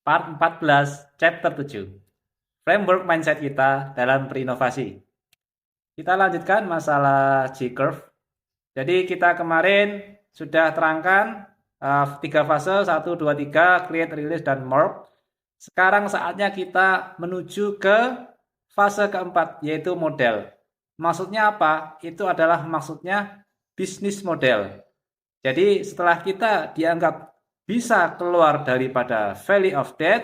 part 14, chapter 7. Framework mindset kita dalam berinovasi. Kita lanjutkan masalah J-curve. Jadi kita kemarin sudah terangkan 3 fase, 1, 2, 3, create, release, dan morph. Sekarang saatnya kita menuju ke fase keempat, yaitu model. Maksudnya apa? Itu adalah maksudnya bisnis model. Jadi setelah kita dianggap bisa keluar daripada valley of death,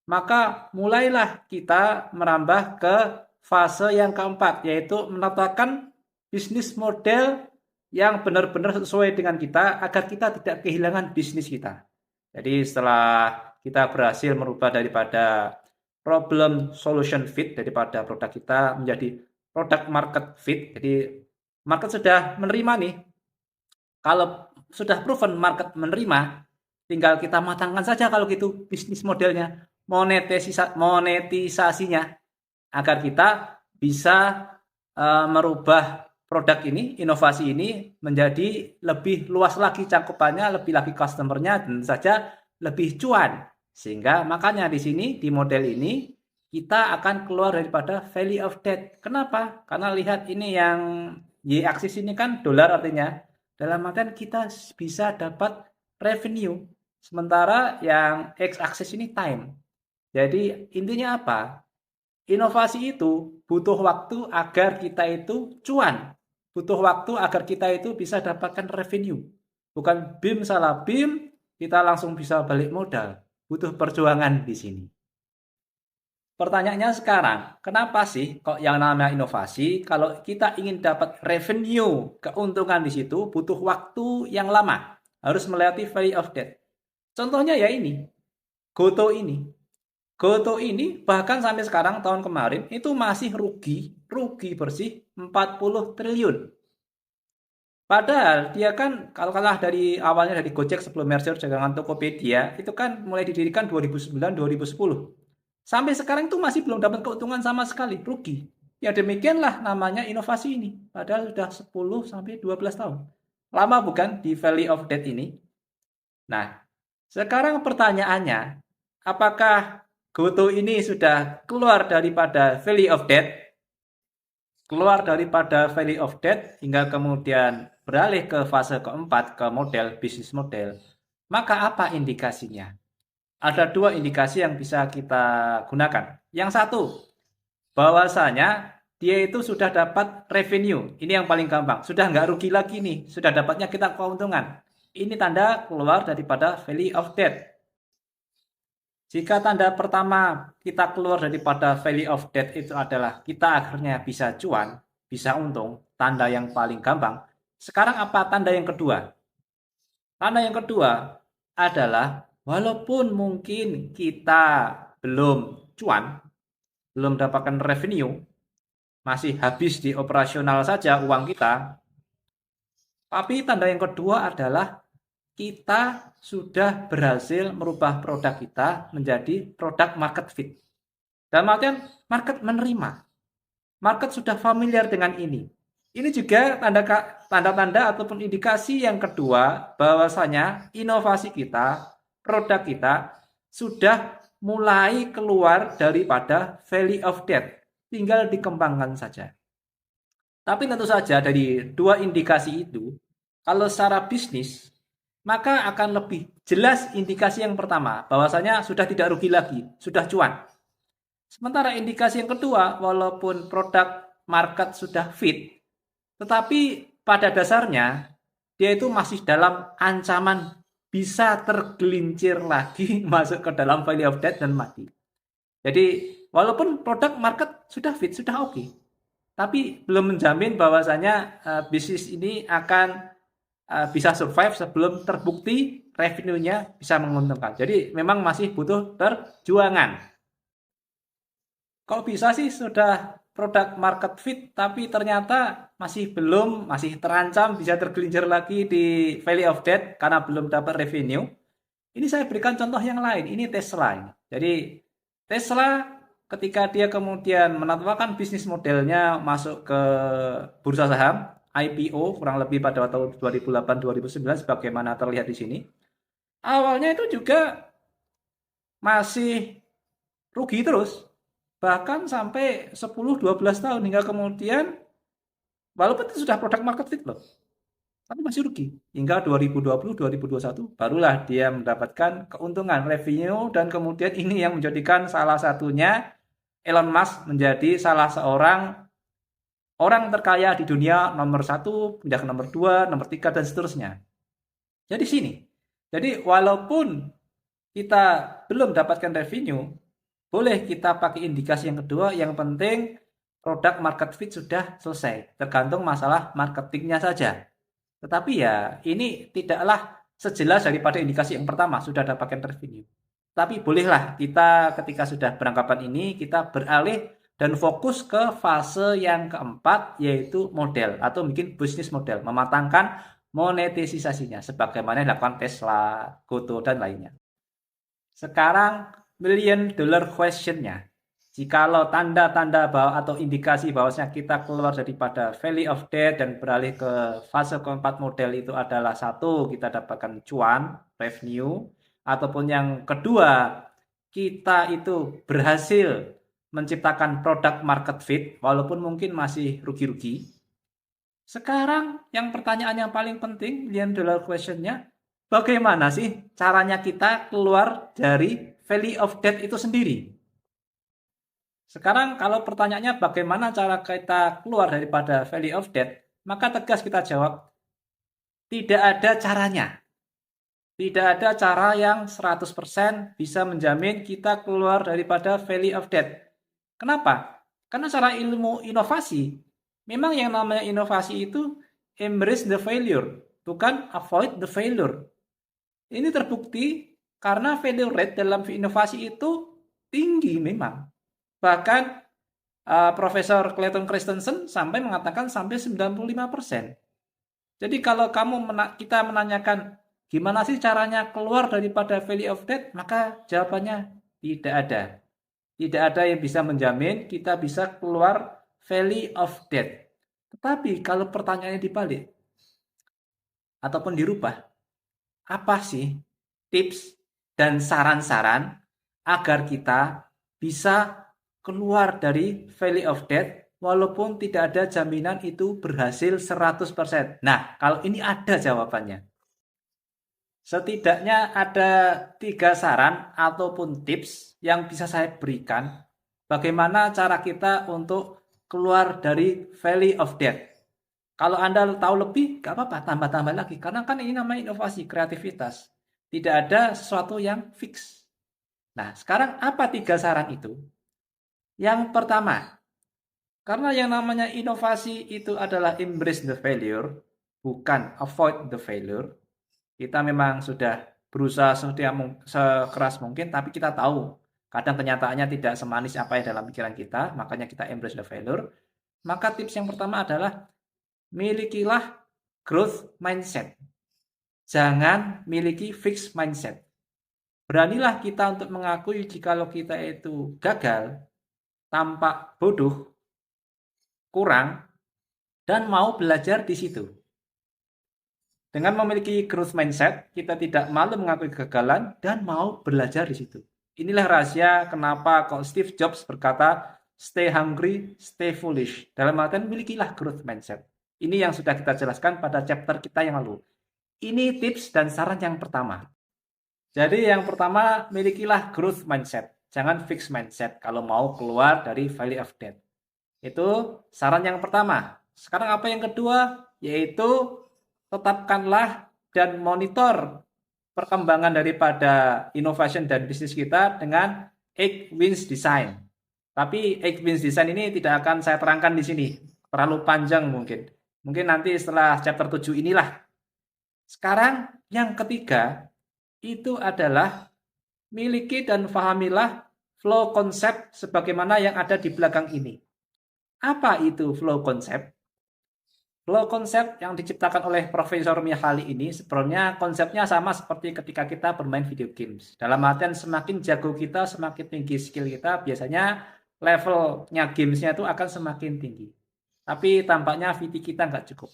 maka mulailah kita merambah ke fase yang keempat, yaitu menetapkan bisnis model yang benar-benar sesuai dengan kita agar kita tidak kehilangan bisnis kita. Jadi setelah kita berhasil merubah daripada problem solution fit daripada produk kita menjadi product market fit. Jadi market sudah menerima nih. Kalau sudah proven market menerima, tinggal kita matangkan saja kalau gitu bisnis modelnya, monetisasinya agar kita bisa merubah produk ini, inovasi ini menjadi lebih luas lagi cakupannya, lebih lagi customernya, dan saja lebih cuan. Sehingga makanya di sini di model ini kita akan keluar daripada valley of death. Kenapa? Karena lihat ini yang Y aksis ini kan dolar artinya. Dalam artian kita bisa dapat revenue. Sementara yang X aksis ini time. Jadi intinya apa? Inovasi itu butuh waktu agar kita itu cuan. Butuh waktu agar kita itu bisa dapatkan revenue. Bukan BIM salah BIM, kita langsung bisa balik modal. Butuh perjuangan di sini. Pertanyaannya sekarang, kenapa sih kok yang namanya inovasi, kalau kita ingin dapat revenue, keuntungan di situ butuh waktu yang lama, harus melewati valley of death. Contohnya ya ini, Goto ini. Goto ini bahkan sampai sekarang tahun kemarin itu masih rugi bersih 40 triliun. Padahal dia kan kalau kalah dari awalnya dari Gojek sebelum merger dengan Tokopedia, itu kan mulai didirikan 2009-2010. Sampai sekarang itu masih belum dapat keuntungan sama sekali, rugi. Ya demikianlah namanya inovasi ini. Padahal sudah 10 sampai 12 tahun. Lama bukan di Valley of Death ini? Nah, sekarang pertanyaannya, apakah Goto ini sudah keluar daripada Valley of Death? Keluar daripada Valley of Death hingga kemudian beralih ke fase keempat, ke model, bisnis model. Maka apa indikasinya? Ada 2 indikasi yang bisa kita gunakan. Yang satu, bahwasanya dia itu sudah dapat revenue. Ini yang paling gampang. Sudah nggak rugi lagi nih. Sudah dapatnya kita keuntungan. Ini tanda keluar daripada valley of death. Jika tanda pertama kita keluar daripada valley of death itu adalah kita akhirnya bisa cuan, bisa untung, tanda yang paling gampang. Sekarang apa tanda yang kedua? Tanda yang kedua adalah walaupun mungkin kita belum cuan, belum dapatkan revenue, masih habis di operasional saja uang kita, tapi tanda yang kedua adalah kita sudah berhasil merubah produk kita menjadi produk market fit. Dalam artian market menerima, market sudah familiar dengan ini. Ini juga tanda-tanda ataupun indikasi yang kedua bahwasanya inovasi kita, produk kita sudah mulai keluar daripada valley of death. Tinggal dikembangkan saja. Tapi tentu saja dari 2 indikasi itu, kalau secara bisnis, maka akan lebih jelas indikasi yang pertama, bahwasanya sudah tidak rugi lagi, sudah cuan. Sementara indikasi yang kedua, walaupun produk market sudah fit, tetapi pada dasarnya dia itu masih dalam ancaman bisa tergelincir lagi masuk ke dalam valley of death dan mati. Jadi walaupun produk market sudah fit, sudah oke, tapi belum menjamin bahwasanya bisnis ini akan bisa survive sebelum terbukti revenue-nya bisa menguntungkan. Jadi memang masih butuh perjuangan. Kok bisa sih sudah produk market fit tapi ternyata masih terancam bisa tergelincir lagi di valley of death karena belum dapat revenue. Ini saya berikan contoh yang lain. Ini Tesla ini. Jadi Tesla ketika dia kemudian menetapkan bisnis modelnya masuk ke bursa saham IPO kurang lebih pada tahun 2008-2009 sebagaimana terlihat di sini. Awalnya itu juga masih rugi terus. Bahkan sampai 10-12 tahun hingga kemudian, walaupun itu sudah produk market fit loh, tapi masih rugi. Hingga 2020-2021 barulah dia mendapatkan keuntungan revenue, dan kemudian ini yang menjadikan salah satunya Elon Musk menjadi salah seorang orang terkaya di dunia, nomor 1, pindah ke nomor 2, nomor 3, dan seterusnya. Jadi sini. Jadi walaupun kita belum dapatkan revenue, boleh kita pakai indikasi yang kedua, yang penting produk market fit sudah selesai. Tergantung masalah marketingnya saja. Tetapi ya ini tidaklah sejelas daripada indikasi yang pertama, sudah dapatkan revenue. Tapi bolehlah kita ketika sudah beranggapan ini, kita beralih dan fokus ke fase yang keempat, yaitu model atau bikin bisnis model, mematangkan monetisasinya sebagaimana dilakukan Tesla, Goto, dan lainnya. Sekarang million dollar question-nya. Jikalau tanda-tanda bahwa atau indikasi bahwasanya kita keluar daripada valley of death dan beralih ke fase keempat model itu adalah, satu, kita dapatkan cuan, revenue, ataupun yang kedua, kita itu berhasil menciptakan produk market fit walaupun mungkin masih rugi-rugi. Sekarang yang pertanyaan yang paling penting, million dollar question-nya, bagaimana sih caranya kita keluar dari valley of death itu sendiri? Sekarang kalau pertanyaannya bagaimana cara kita keluar daripada valley of death, maka tegas kita jawab, tidak ada caranya. Tidak ada cara yang 100% bisa menjamin kita keluar daripada valley of death. Kenapa? Karena secara ilmu inovasi, memang yang namanya inovasi itu embrace the failure, bukan avoid the failure. Ini terbukti karena failure rate dalam inovasi itu tinggi memang. Bahkan Profesor Clayton Christensen sampai mengatakan sampai 95%. Jadi kalau kita menanyakan gimana sih caranya keluar daripada valley of death, maka jawabannya tidak ada. Tidak ada yang bisa menjamin kita bisa keluar valley of death. Tetapi kalau pertanyaannya dibalik ataupun dirubah, apa sih tips dan saran-saran agar kita bisa keluar dari valley of death walaupun tidak ada jaminan itu berhasil 100%. Nah, kalau ini ada jawabannya. Setidaknya ada 3 saran ataupun tips yang bisa saya berikan bagaimana cara kita untuk keluar dari valley of death. Kalau Anda tahu lebih, gak apa-apa, tambah-tambah lagi. Karena kan ini namanya inovasi, kreativitas. Tidak ada sesuatu yang fix. Nah, sekarang apa 3 saran itu? Yang pertama, karena yang namanya inovasi itu adalah embrace the failure, bukan avoid the failure. Kita memang sudah berusaha sekeras mungkin, tapi kita tahu kadang kenyataannya tidak semanis apa yang dalam pikiran kita, makanya kita embrace the failure. Maka tips yang pertama adalah milikilah growth mindset. Jangan miliki fixed mindset. Beranilah kita untuk mengakui jikalau kita itu gagal, tampak bodoh, kurang, dan mau belajar di situ. Dengan memiliki growth mindset, kita tidak malu mengakui kegagalan dan mau belajar di situ. Inilah rahasia kenapa kok Steve Jobs berkata, stay hungry, stay foolish. Dalam artian, milikilah growth mindset. Ini yang sudah kita jelaskan pada chapter kita yang lalu. Ini tips dan saran yang pertama. Jadi yang pertama, milikilah growth mindset. Jangan fixed mindset kalau mau keluar dari valley of death. Itu saran yang pertama. Sekarang apa yang kedua? Yaitu tetapkanlah dan monitor perkembangan daripada innovation dan bisnis kita dengan 8 wins design. Tapi 8 wins design ini tidak akan saya terangkan di sini. Terlalu panjang mungkin. Mungkin nanti setelah chapter 7 inilah. Sekarang yang ketiga itu adalah miliki dan fahamilah flow konsep sebagaimana yang ada di belakang ini. Apa itu flow konsep? Flow konsep yang diciptakan oleh Profesor Mihaly ini sebenarnya konsepnya sama seperti ketika kita bermain video games. Dalam artian semakin jago kita, semakin tinggi skill kita, biasanya levelnya gamesnya itu akan semakin tinggi. Tapi tampaknya VT kita nggak cukup.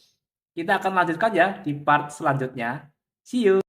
Kita akan lanjutkan ya di part selanjutnya. See you!